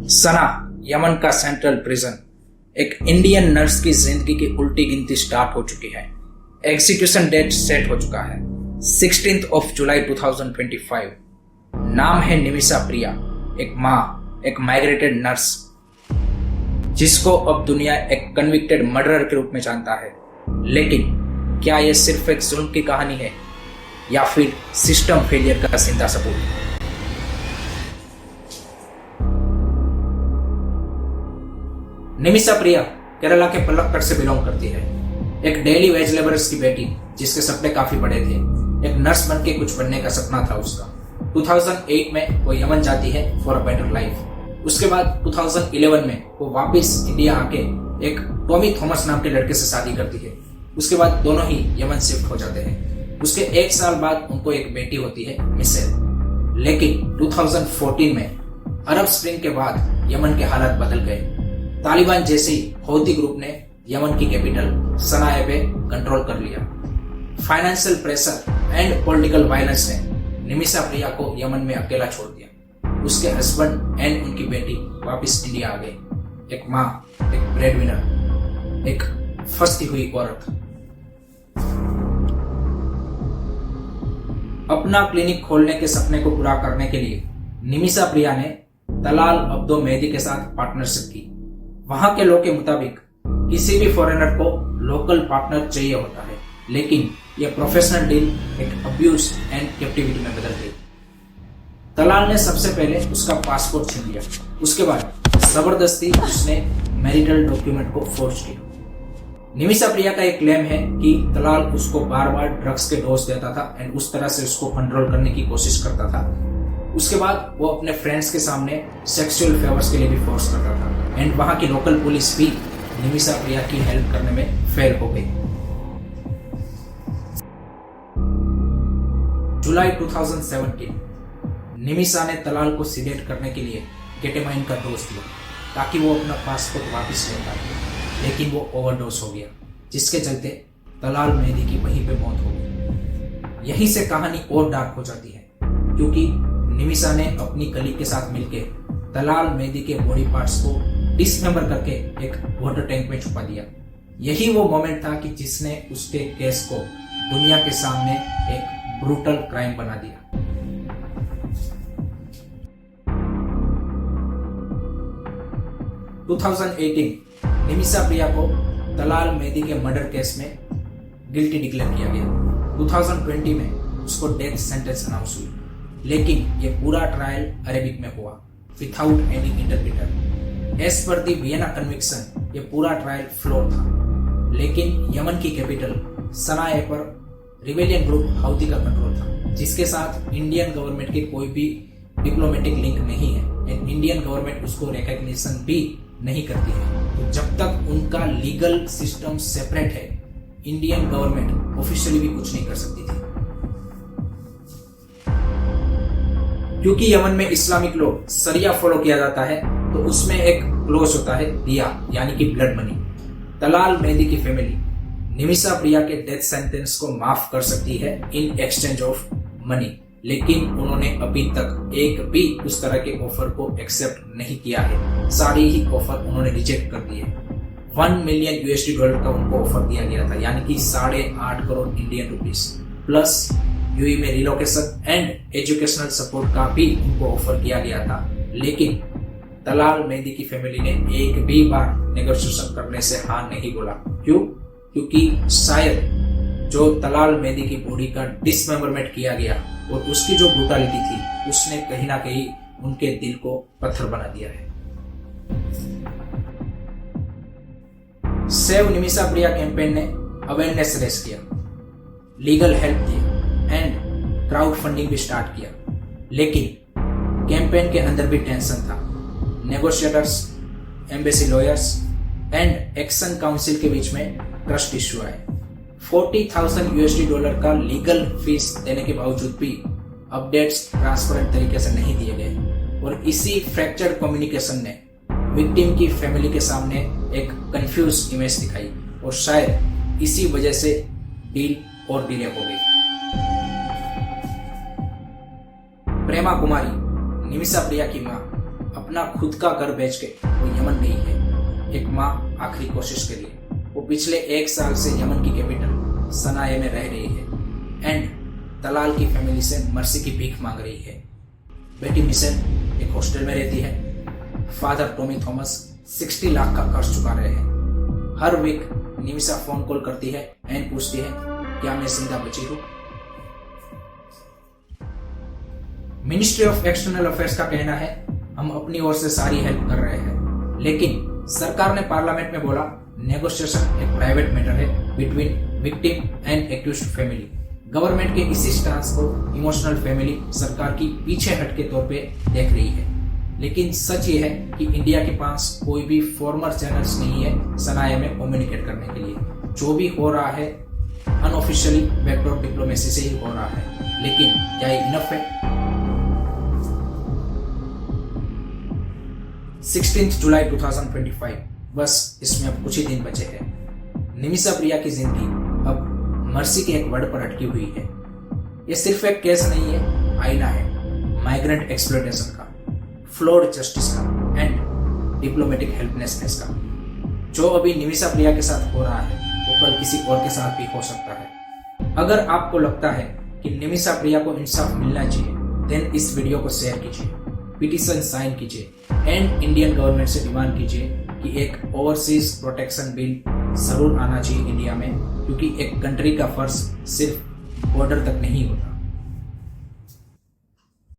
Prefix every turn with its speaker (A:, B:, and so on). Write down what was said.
A: सना, Yemen का central prison. एक Indian nurse की जिंदगी की उल्टी गिनती स्टार्ट हो चुकी है। एग्जीक्यूशन डेट सेट हो चुका है 16 जुलाई 2025। नाम है निमिषा प्रिया, एक माँ, एक माइग्रेटेड नर्स, जिसको अब दुनिया एक कन्विक्टेड मर्डरर के रूप में जानता है। लेकिन क्या यह सिर्फ एक जुल्म की कहानी है या फिर सिस्टम फेलियर का जिंदा सबूत? निमिषा प्रिया केरला के पलक्कड़ से बिलोंग करती है। एक डेली वेज लेबरर्स की बेटी जिसके सपने काफी बड़े थे। एक नर्स बनके कुछ बनने का सपना था उसका। 2008 में वो यमन जाती है फॉर अ बेटर लाइफ। उसके बाद 2011 में वो वापस इंडिया आके एक टॉमी थॉमस नाम के लड़के से शादी करती है। उसके बाद दोनों ही यमन शिफ्ट हो जाते हैं। उसके एक साल बाद उनको एक बेटी होती है, मिशेल। लेकिन 2014 में अरब स्प्रिंग के बाद यमन के हालात बदल गए। तालिबान जैसे ही हौती ग्रुप ने यमन की कैपिटल सनाए पे कंट्रोल कर लिया। Financial pressure and political violence ने निमिषा प्रिया को यमन में अकेला छोड़ दिया। उसके हस्बैंड एंड उनकी बेटी वापस इंडिया आ गए। एक माँ, एक ब्रेडविनर, एक फंसी हुई औरत। अपना क्लिनिक खोलने के सपने को पूरा करने के लिए निमिषा प्रिया ने तलाल अब्दो मेहदी के साथ पार्टनरशिप की। वहां के लोग के मुताबिक किसी भी फॉरेनर को लोकल पार्टनर चाहिए होता है, लेकिन यह प्रोफेशनल डील एक अब्यूज एंड कैप्टिविटी में बदल गई। तलाल ने सबसे पहले उसका पासपोर्ट छीन लिया। उसके बाद जबरदस्ती उसने मैरिटल डॉक्यूमेंट को फोर्ज किया। निमिषा प्रिया का एक क्लेम है कि तलाल उसको बार बार ड्रग्स के डोज देता था एंड उस तरह से उसको कंट्रोल करने की कोशिश करता था। उसके बाद वो अपने फ्रेंड्स के सामने सेक्सुअल फेवर्स के लिए भी फोर्स करता था एंड वहां की लोकल पुलिस भी निमिषा प्रिया की हेल्प करने में फेल हो गई। जुलाई 2017 निमिषा ने तलाल को सिडेट करने के लिए केटेमाइन का डोज दिया ताकि वो अपना पासपोर्ट वापस ले पाए, लेकिन वो ओवरडोज हो गया, जिसके चलते तलाल मेहदी की वहीं पे मौत हो गई। यहीं से कहानी और डार्क हो जाती है, क्योंकि निमिषा ने अपनी कलीग के साथ मिलकर तलाल मेहदी के बॉडी पार्ट्स को डिसमेंबर करके एक वाटर टैंक में छुपा दिया। यही वो मोमेंट था कि जिसने उसके केस को दुनिया के सामने एक ब्रूटल क्राइम बना दिया। – 2018 निमिषा प्रिया को तलाल मेहदी के मर्डर केस में गिल्टी डिक्लेयर किया गया। 2020 में उसको डेथ सेंटेंस अनाउंस हुई, लेकिन यह पूरा ट्रायल अरेबिक में हुआ without any interpreter. As per दी वियना कन्विक्शन ये पूरा ट्रायल फ्लॉप था, लेकिन यमन की कैपिटल सनाए पर रिबेलियन ग्रुप हौती का कंट्रोल था, जिसके साथ इंडियन गवर्नमेंट के कोई भी डिप्लोमेटिक लिंक नहीं है एंड इंडियन गवर्नमेंट उसको रिकॉग्निशन भी नहीं करती है। तो जब तक उनका लीगल सिस्टम सेपरेट है, इंडियन गवर्नमेंट ऑफिशियली भी कुछ नहीं कर सकती थी। क्योंकि यमन में इस्लामिक लॉ शरिया फॉलो किया जाता है, तो उसमें एक क्लोज होता है दिया, यानी कि ब्लड मनी। तलाल मेहदी की फैमिली निमिषा प्रिया के डेथ सेंटेंस को माफ कर सकती है इन एक्सचेंज ऑफ मनी, लेकिन उन्होंने अभी तक एक भी उस तरह के ऑफर को एक्सेप्ट नहीं किया है। सारे ही ऑफर उन्होंने रिजेक्ट कर दिए। $1 मिलियन का उनको ऑफर दिया गया था, यानी कि 8.5 crore Indian rupees, plus UAE में रिलोकेशन एंड एजुकेशनल सपोर्ट का भी उनको ऑफर किया गया था। लेकिन तलाल मेहदी की फैमिली ने एक भी बार नेगोशिएशन करने से हाँ नहीं बोला। क्यों? क्योंकि शायद जो तलाल मेहदी की बॉडी का डिसमेंबरमेंट किया गया और उसकी जो ब्रूटलिटी थी, उसने कहीं ना कहीं उनके दिल को पत्थर बना दिया है। सेव निमिषा प्रिया कैंपेन ने अवेयरनेस रेस किया, legal help the and crowd funding भी स्टार्ट किया, लेकिन कैंपेन के अंदर भी टेंशन था। Negotiators, embassy lawyers and action council के बीच में ट्रस्ट इश्यू आए। $40,000 का लीगल फीस देने के बावजूद भी अपडेट्स ट्रांसपेरेंट तरीके से नहीं दिए गए, और इसी फ्रैक्चर्ड कम्युनिकेशन ने विक्टिम की फैमिली के सामने एक कंफ्यूज इमेज दिखाई, और शायद इसी वजह से डील और डिले हो गई। प्रेमा कुमारी, निमिषा प्रिया की मां, अपना खुद का घर बेच के वो यमन गई है एक माँ आखिरी कोशिश के लिए। वो पिछले 1 साल से यमन की कैपिटल सनाए में रह रही है एंड तलाल की फैमिली से मर्सी की भीख मांग रही है। बेटी मिशेल एक हॉस्टल में रहती है। फादर टॉमी थॉमस 60 लाख का कर्ज चुका रहे हैं। हर वीक निमिषा फोन कॉल करती है एंड पूछती है क्या मैं जिंदा बची हूँ। मिनिस्ट्री ऑफ एक्सटर्नल अफेयर्स का कहना है हम अपनी ओर से सारी हेल्प कर रहे हैं, लेकिन सरकार ने पार्लियामेंट में बोला नेगोशिएशन एक प्राइवेट मैटर है between victim and accused family. Government के इसी स्टांस को इमोशनल फैमिली सरकार की पीछे हट के तौर पे देख रही है, लेकिन सच ये है कि इंडिया के पास कोई भी फॉर्मल चैनल्स नहीं है सनाए में कम्युनिकेट करने के लिए। जो भी हो रहा है अनऑफिशियली बैकडोर डिप्लोमेसी से ही हो रहा है, लेकिन क्या ये इनफ है? 16 जुलाई 2025, बस इसमें अब कुछ ही दिन बचे हैं। निमिषा प्रिया की जिंदगी अब मर्सी के एक वर्ड पर अटकी हुई है। ये सिर्फ एक केस नहीं है, आईना है माइग्रेंट एक्सप्लॉयटेशन का, फ्लॉड जस्टिस का एंड डिप्लोमेटिक हेल्पलेसनेस का। जो अभी निमिषा प्रिया के साथ हो रहा है वो कल किसी और के साथ भी हो सकता है। अगर आपको लगता है कि निमिषा प्रिया को इंसाफ मिलना चाहिए देन इस वीडियो को शेयर कीजिए, पिटीशन साइन कीजिए एंड इंडियन गवर्नमेंट से डिमांड कीजिए कि एक ओवरसीज प्रोटेक्शन बिल जरूर आना चाहिए इंडिया में, क्योंकि एक कंट्री का फर्ज सिर्फ बॉर्डर तक नहीं होता।